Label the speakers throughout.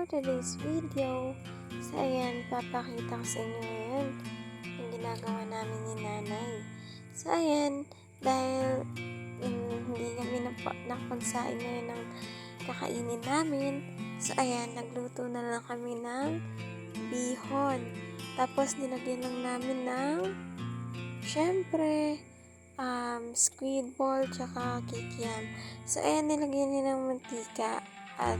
Speaker 1: today's video. So ayan, papakita ko sa inyo ngayon yung ginagawa namin ni nanay. So ayan, dahil hindi kami nakapagsaing ngayon ng kakainin namin. So ayan, nagluto na lang kami ng bihon. Tapos nilagyan lang namin ng syempre squid ball tsaka kikiam. So ayan, nilagyan niya ng mantika at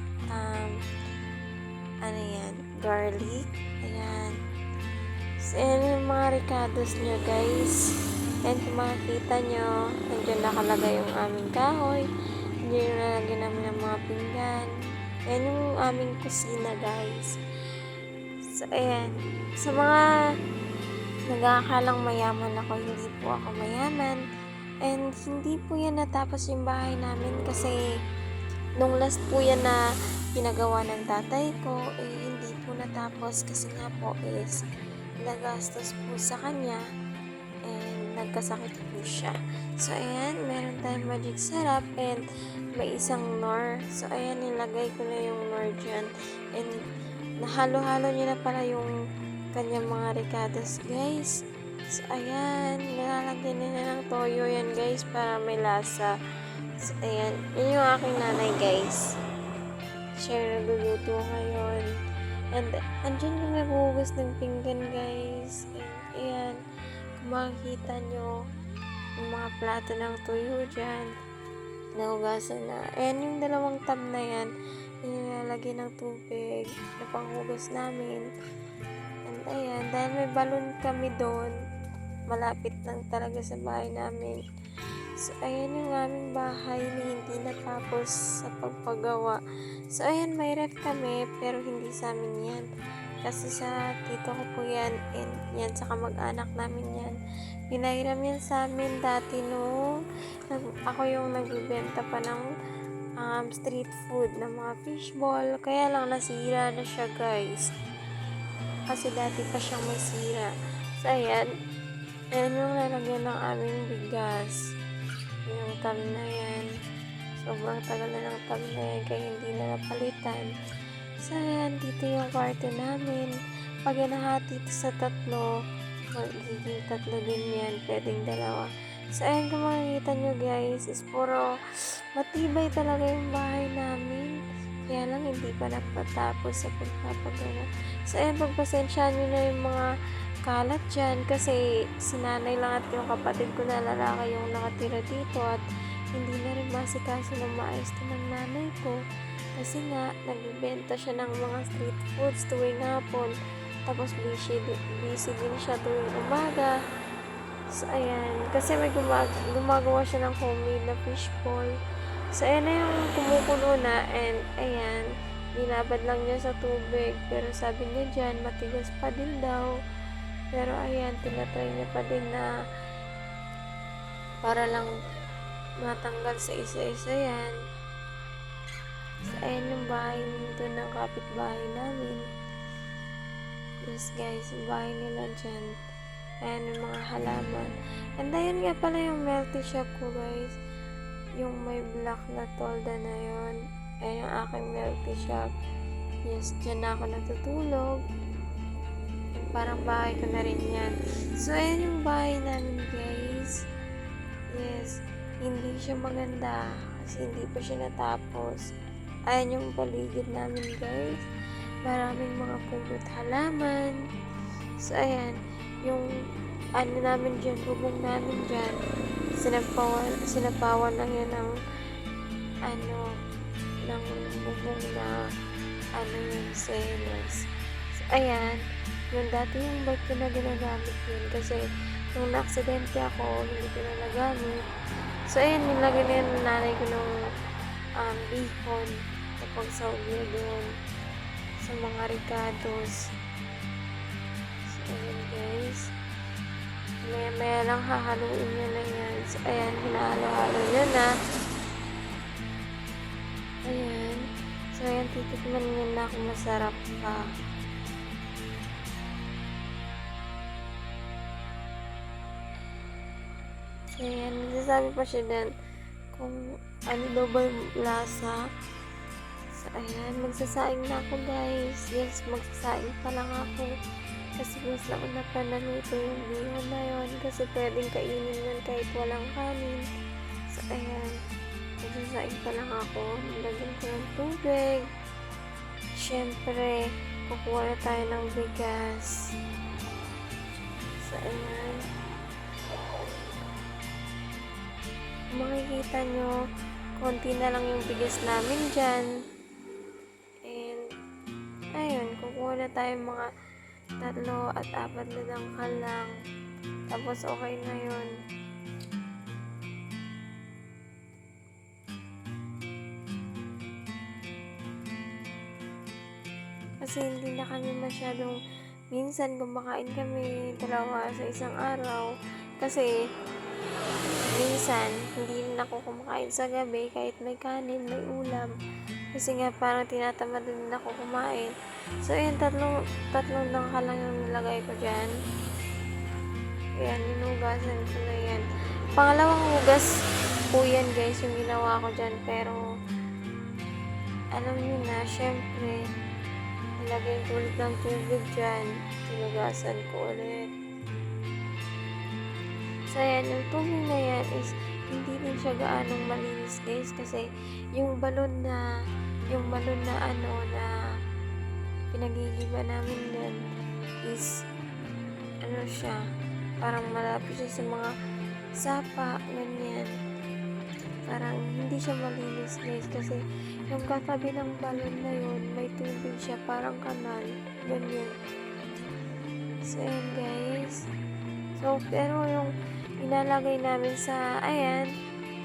Speaker 1: garlic. Ayan. So ayan yung mga ricados niya, guys. Ayan, kung makikita nyo, nandiyan nakalagay yung aming kahoy. Nandiyan yung nalagyan namin ng mga pinggan. Ayan yung aming kusina, guys. So ayan, sa mga nag-aakalang mayaman ako, hindi po ako mayaman. And hindi po yan natapos yung bahay namin kasi nung last po yan na pinagawa ng tatay ko, hindi po natapos kasi nga po is nagastos po sa kanya and nagkasakit po siya. So ayan, meron tayong magic sarap and may isang nor. So ayan, nilagay ko na yung nor dyan and nahalo-halo niya na pala yung kanyang mga ricados, guys. So ayan, nilalagyan na ng toyo yan, guys, para may lasa. So ayan, yun yung aking nanay, guys. Siya nagluluto ngayon. And andyan yung naghuhugas ng pinggan, guys. And ayan, kung makikita nyo yung mga plato ng tuyo dyan, nahugasan na. Ayan yung dalawang tab na yan, nilalagyan ng tubig na panghugas namin. And ayan, dahil may balon kami doon, malapit lang talaga sa bahay namin. So ayan yung aming bahay na hindi natapos sa pagpagawa. So ayan, may ref kami pero hindi sa amin yan. Kasi sa tito ko po yan and yan sa kamag-anak namin yan. Pinahiram yan sa amin dati no. Ako yung nagbibenta pa ng street food ng mga fishball. Kaya lang nasira na siya, guys. Kasi dati pa siyang may sira. So ayan, ayan yung lalagyan ng aming bigas. Yung tab na yan. Sobrang tagal na ng tab na yan kaya hindi na napalitan. So ayan, dito yung kwarto namin. Pag nahati ito sa tatlo, magiging tatlo din yan. Pwedeng dalawa. So ayan, kung makikita nyo, guys, is puro matibay talaga yung bahay namin. Kaya lang hindi pa napatapos sa pagpapagawa. So ayan, pagpasensyaan nyo na yung mga kalat dyan kasi si nanay lang at yung kapatid ko na lalaki yung nakatira dito at hindi na rin masikaso ng maayos to ng nanay ko kasi nga nagbibenta siya ng mga street foods tuwing hapon tapos busy din siya tuwing umaga. So ayan, kasi may gumagawa siya ng homemade na fishball. So ayan na yung kumukulo na and ayan, binabad lang niya sa tubig pero sabi niya dyan matigas pa din daw. Pero ayan, tinatry niya pa din na para lang matanggal sa isa-isa yan. So, ayan yung bahay nito ng kapitbahay namin. Yes, guys, yung bahay nila dyan. Ayan yung mga halaman. And ayan nga pala yung melty shop ko, guys. Yung may black na tolda na yun. Ayan yung aking melty shop. Yes, dyan na ako natutulog. Parang bahay ko na rin yan. So, ayan yung bahay namin, guys. Yes, hindi siya maganda kasi hindi pa siya natapos. Ayan yung paligid namin, guys. Maraming mga pulot halaman. So, ayan, yung ano namin dyan, bubong namin dyan, sinapawan lang yan ng ng bubong na yung selos. So, ayan, yung dati yung bike ko na ginagamit yun kasi nung na-aksidente ako, hindi ko na nagamit. So, ayan, nilagay na yan ng nanay ko ng bacon kapag saog niya doon sa mga ricados. So, ayan, guys. Maya-maya lang hahaluin niya na yan. So, ayan, hinahalo-halo niya na. Ayan. So, ayan, titikman niya na kung masarap pa. Ayan, nagsasabi pa siya din kung ano daw ba yung lasa. So, Ayan, magsasaing na ako guys. Yes, magsasaing pa lang ako. Kasi mas nauna pa naluto yung bihon na yun. Kasi pwedeng kainin yun kahit walang kanin. So, ayan. Magsasaing pa lang ako. Nilagyan ko ng tubig. Siyempre, kukuha na tayo ng bigas. So, ayan. Makikita nyo, konti na lang yung bigas namin dyan. Ayun, kukuha na tayo mga 3 at 4 na dangkal lang. Tapos okay na yun. Kasi hindi na kami masyadong, minsan kumakain kami 2 sa isang araw. Kasi minsan hindi na ako kumakain sa gabi kahit may kanin, may ulam. Kasi nga parang tinatamad din ako kumain. So ayan, tatlong dangkal lang yung nilagay ko dyan. Ayan, hinugasan ko na yan. Pangalawang hugas po yan guys, yung ginawa ko dyan. Pero alam nyo na, syempre nilagay ko ulit ng tubig dyan. Hinugasan ko ulit. So ayan, yung tubig na yan is hindi din siya gaanong malinis guys. Kasi yung balon na pinagigiba namin din is siya, parang malapit siya sa mga sapa, ganyan. Parang hindi siya malinis guys kasi yung katabi ng balon na yun may tubig siya, parang kanal, ganyan. So ayan guys. So pero yung inalagay namin sa, ayan,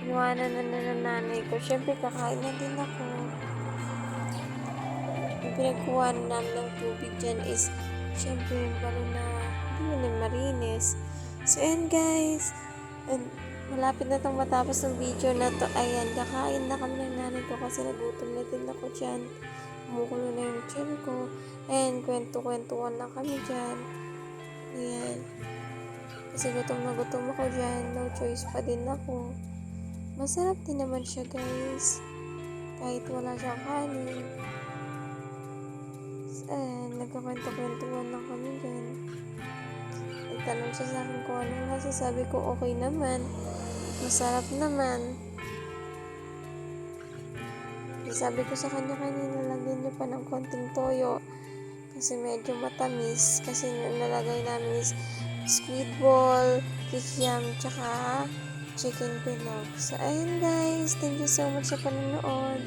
Speaker 1: inuwanan na ng nanay ko. Syempre kakain na din ako. Yung pinagkuha namin ng tubig dyan is syempre yung balon na hindi mo na marinis. So ayan guys, and malapit na itong matapos ng video na to. Ayan, kakain na kami ng nanay ko kasi nagutom na din ako dyan. Kumukulo na yung tiyan ko. Ayan, kwento-kwentuhan lang kami dyan. Ayan, kasi gutom na gutom ako dyan. No choice pa din ako. Masarap din naman siya guys, kahit wala siyang kanin. Nagkakwento-kwentuhan lang kami dyan. Nagtanong siya sa akin kung anong lasa. Sabi ko okay naman, masarap naman. Sabi ko sa kanya kanina, lagyan niyo pa ng konting toyo kasi medyo matamis. Kasi nalagay namin is squid ball, kikiam, tsaka chicken pinog. So ayun guys, thank you so much sa panonood.